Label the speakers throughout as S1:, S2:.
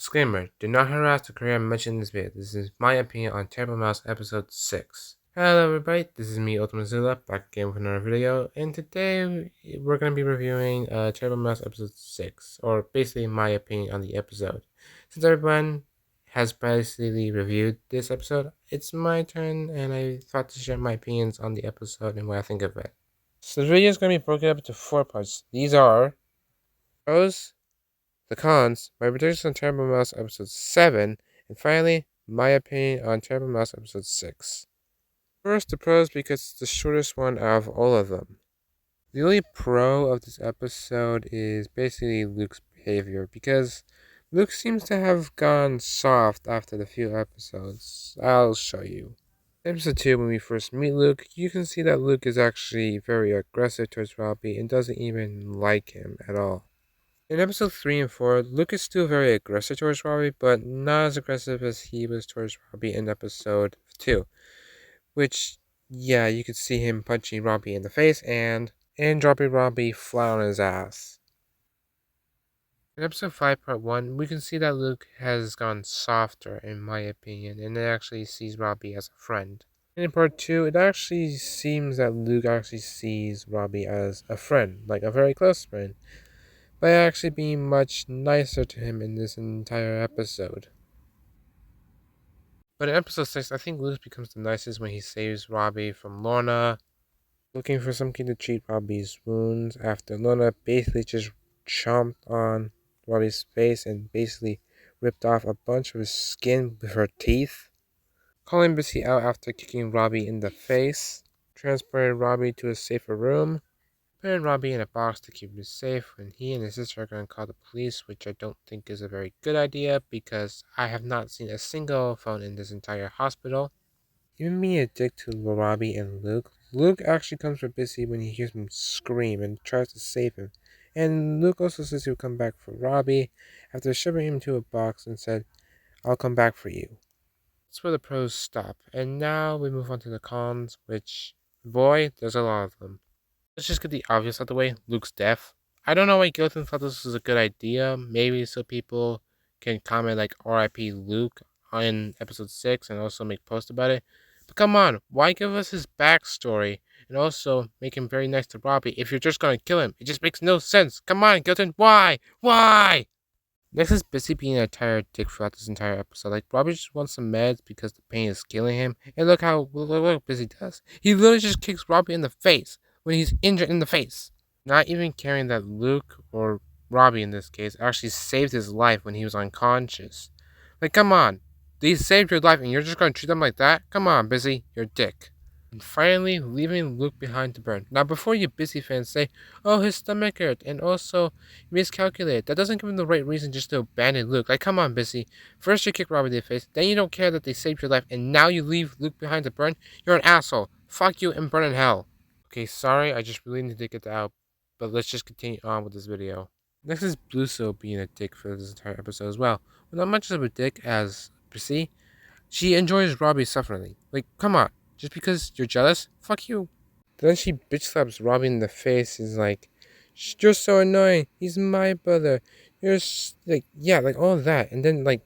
S1: Disclaimer: do not harass the career mentioned in this video. This is my opinion on Terrible Mouse Episode 6. Hello everybody, this is me, Ultimate Zilla, back again with another video, and today we're going to be reviewing Terrible Mouse Episode 6, or basically my opinion on the episode. Since everyone has basically reviewed this episode, it's my turn, and I thought to share my opinions on the episode and what I think of it. So the video is going to be broken up into 4 parts. These are pros, the cons, my predictions on Terrible Mouse Episode 7, and finally, my opinion on Terrible Mouse Episode 6. First, the pros, because it's the shortest one out of all of them. The only pro of this episode is basically Luke's behavior, because Luke seems to have gone soft after the few episodes. I'll show you. In episode 2, when we first meet Luke, you can see that Luke is actually very aggressive towards Robbie and doesn't even like him at all. In episode 3 and 4, Luke is still very aggressive towards Robbie, but not as aggressive as he was towards Robbie in episode 2. Which, yeah, you could see him punching Robbie in the face and dropping Robbie flat on his ass. In episode 5, part 1, we can see that Luke has gone softer, in my opinion, and it actually sees Robbie as a friend. And in part 2, it actually seems that Luke actually sees Robbie as a friend, like a very close friend, by actually being much nicer to him in this entire episode. But in episode 6, I think Luke becomes the nicest when he saves Robbie from Lorna, looking for something to treat Robbie's wounds after Lorna basically just chomped on Robbie's face and basically ripped off a bunch of his skin with her teeth, calling Bissy out after kicking Robbie in the face, transporting Robbie to a safer room, putting Robbie in a box to keep him safe when he and his sister are going to call the police, which I don't think is a very good idea because I have not seen a single phone in this entire hospital. Even being a dick to Robbie and Luke, Luke actually comes for Bissy when he hears him scream and tries to save him. And Luke also says he'll come back for Robbie after shoving him into a box and said, "I'll come back for you." That's where the pros stop. And now we move on to the cons, which, boy, there's a lot of them. Let's just get the obvious out of the way. Luke's death. I don't know why Gilton thought this was a good idea. Maybe so people can comment like RIP Luke on episode 6 and also make posts about it. But come on, why give us his backstory and also make him very nice to Robbie if you're just gonna kill him? It just makes no sense. Come on, Gilton, why? Why? Next is Bissy being a tired dick throughout this entire episode. Like, Robbie just wants some meds because the pain is killing him. And look what Bissy does. He literally just kicks Robbie in the face when he's injured in the face. Not even caring that Luke, or Robbie in this case, actually saved his life when he was unconscious. Like, come on. They saved your life and you're just going to treat them like that? Come on, Bissy. You're a dick. And finally, leaving Luke behind to burn. Now, before you Bissy fans say, "Oh, his stomach hurt," and also miscalculate, that doesn't give him the right reason just to abandon Luke. Like, come on, Bissy. First you kick Robbie in the face, then you don't care that they saved your life, and now you leave Luke behind to burn? You're an asshole. Fuck you and burn in hell. Okay, sorry, I just really need to get that out, but let's just continue on with this video. Next is Bluso being a dick for this entire episode as well. Well, not much of a dick as Bissy. She enjoys Robbie suffering. Like, come on. Just because you're jealous? Fuck you. Then she bitch slaps Robbie in the face. Is like, "You're so annoying. He's my brother. You're like, yeah, like all of that." And then like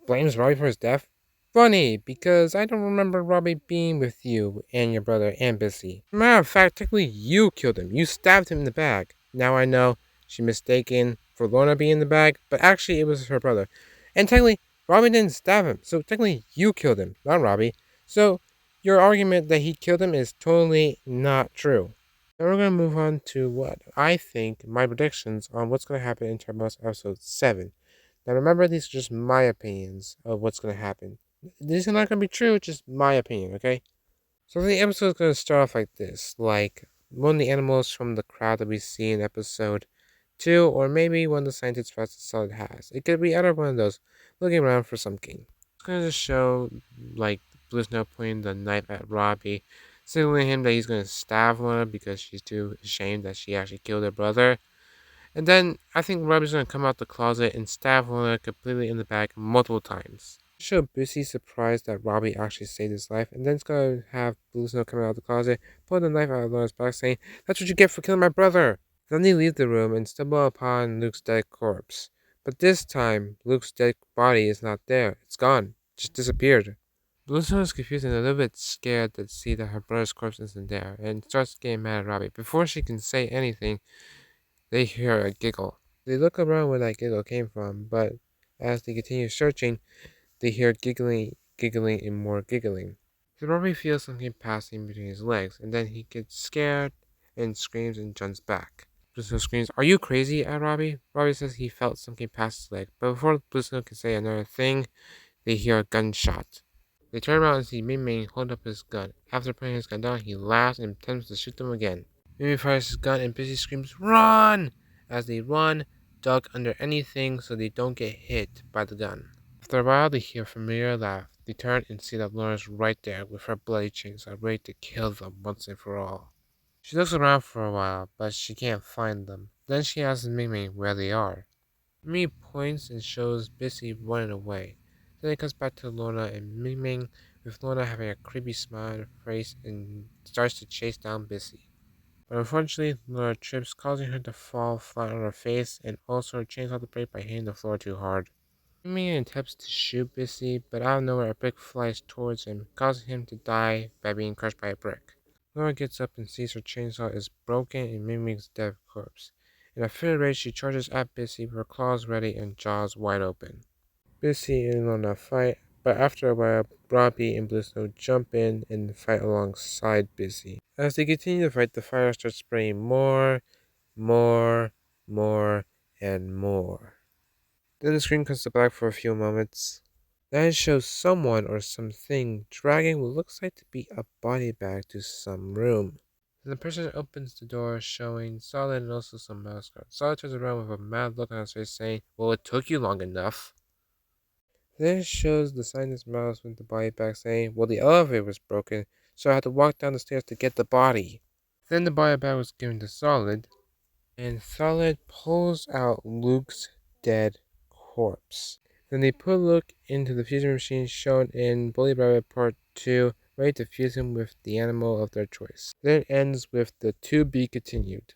S1: blames Robbie for his death. Funny, because I don't remember Robbie being with you and your brother and Bissy. Matter of fact, technically you killed him. You stabbed him in the back. Now I know she mistaken for Lorna being in the bag, but actually it was her brother. And technically, Robbie didn't stab him, so technically you killed him, not Robbie. So your argument that he killed him is totally not true. Now we're going to move on to what I think, my predictions on what's going to happen in Turbo's episode 7. Now remember, these are just my opinions of what's going to happen. These are not going to be true, just my opinion, okay? So the episode is going to start off like this, like one of the animals from the crowd that we see in episode 2, or maybe one of the scientists Fast Solid has. It could be either one of those, looking around for something. It's going to show, like, Blue Snow pointing the knife at Robbie, signaling him that he's going to stab Lorna because she's too ashamed that she actually killed her brother. And then I think Robbie's going to come out the closet and stab Lorna completely in the back multiple times. Show Bissy surprised that Robbie actually saved his life, and then it's going to have Blue Snow come out of the closet, pull the knife out of Lorna's back, saying, "That's what you get for killing my brother!" Then they leave the room and stumble upon Luke's dead corpse. But this time, Luke's dead body is not there. It's gone. Just disappeared. Blossom is confused and a little bit scared to see that her brother's corpse isn't there, and starts getting mad at Robbie. Before she can say anything, they hear a giggle. They look around where that giggle came from, but as they continue searching, they hear giggling, and more giggling. So Robbie feels something passing between his legs, and then he gets scared and screams and jumps back. Blue screams, "Are you crazy?" at Robbie. Robbie says he felt something pass his leg, but before Blue can say another thing, they hear a gunshot. They turn around and see Ming Ming hold up his gun. After putting his gun down, he laughs and attempts to shoot them again. Ming Ming fires his gun and Busy screams, "Run!" As they run, duck under anything so they don't get hit by the gun. After a while, they hear a familiar laugh. They turn and see that Laura's right there with her bloody chainsaw ready to kill them once and for all. She looks around for a while, but she can't find them. Then she asks Ming Ming where they are. Ming points and shows Busy running away. Then it comes back to Lorna and Ming Ming, with Lorna having a creepy smile on her face and starts to chase down Busy. But unfortunately, Lorna trips, causing her to fall flat on her face and also her chainsaw to break by hitting the floor too hard. Ming Ming attempts to shoot Busy, but out of nowhere a brick flies towards him, causing him to die by being crushed by a brick. Laura gets up and sees her chainsaw is broken in Ming Ming's dead corpse. In a fit of rage, she charges at Busy with her claws ready and jaws wide open. Busy and Lorna fight, but after a while, Robbie and Blue Snow jump in and fight alongside Busy. As they continue to fight, the fire starts spraying more, and more. Then the screen comes to black for a few moments. Then it shows someone or something dragging what looks like to be a body bag to some room. Then the person opens the door, showing Solid and also some mouse guards. Solid turns around with a mad look on his face, saying, "Well, it took you long enough." Then it shows the silent mouse with the body bag, saying, "Well, the elevator was broken, so I had to walk down the stairs to get the body." Then the body bag was given to Solid, and Solid pulls out Luke's dead corpse. Then they put Luke into the fusion machine shown in Bully Rabbit Part 2, ready to fuse him with the animal of their choice. Then it ends with the to be continued.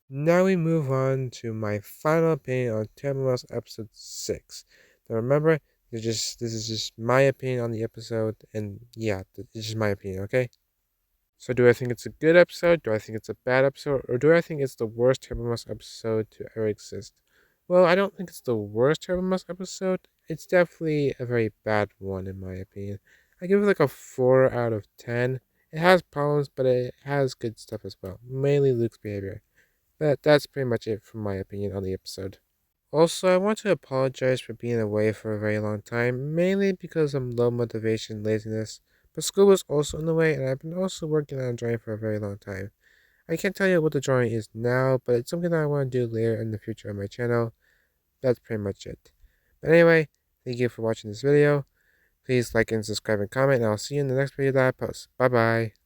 S1: Now we move on to my final opinion on Terrible Mouse Episode 6. Now remember, this is just my opinion on the episode, and yeah, it's just my opinion, okay? So do I think it's a good episode? Do I think it's a bad episode? Or do I think it's the worst Terrible Mouse episode to ever exist? Well, I don't think it's the worst Terrible Mouse episode. It's definitely a very bad one, in my opinion. I give it like a 4 out of 10. It has problems, but it has good stuff as well. Mainly Luke's behavior. But that's pretty much it from my opinion on the episode. Also, I want to apologize for being away for a very long time, mainly because of low motivation and laziness. But school was also in the way, and I've been also working on a drawing for a very long time. I can't tell you what the drawing is now, but it's something that I want to do later in the future on my channel. That's pretty much it. But anyway, thank you for watching this video. Please like and subscribe and comment, and I'll see you in the next video that I post. Bye bye.